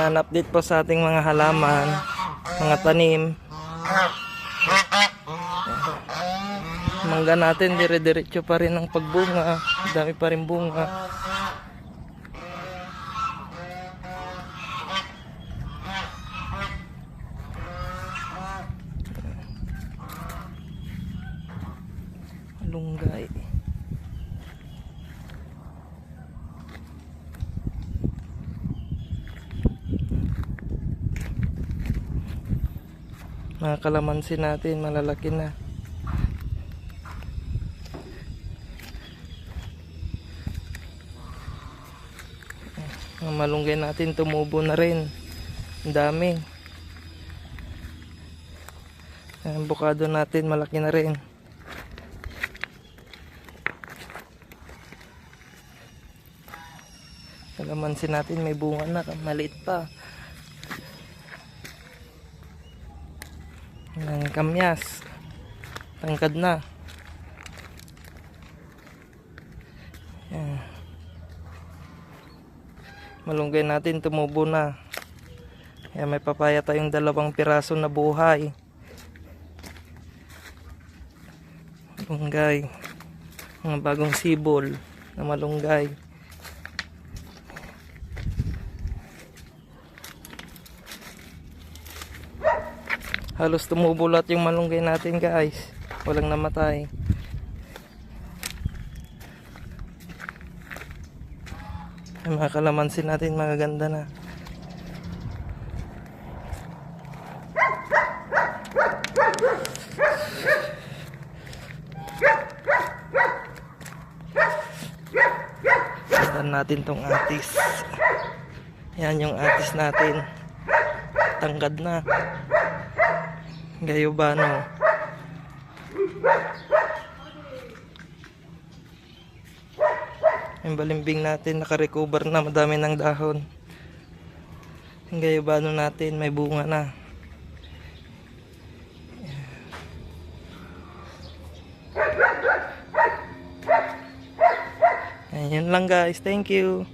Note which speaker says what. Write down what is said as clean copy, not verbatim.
Speaker 1: Yan, update po sa ating mga halaman, mga tanim. Mangga natin, dire-diretso pa rin ang pagbunga. Dami pa rin bunga. Malunggay. Mga kalamansi natin, malalaki na. Ang malunggay natin tumubo na rin. Ang dami. Ang bukado natin malaki na rin. Kalamansi natin may bunga na, maliit pa. Ang kamyas, tangkad na. Yan. Malunggay natin tumubo na. Yan, may papaya tayong 2 piraso na buhay. Malunggay, mga bagong sibol na malunggay. Halos tumubo lahat yung malunggay natin, guys. Walang namatay. Yung mga kalamansi natin magaganda na. Tignan natin tong atis. Yan yung atis natin. Tangkad na. Gayubano. Yung balimbing natin nakarecover na, madami ng dahon. Yung gayubano natin may bunga na. Ayun lang guys, thank you.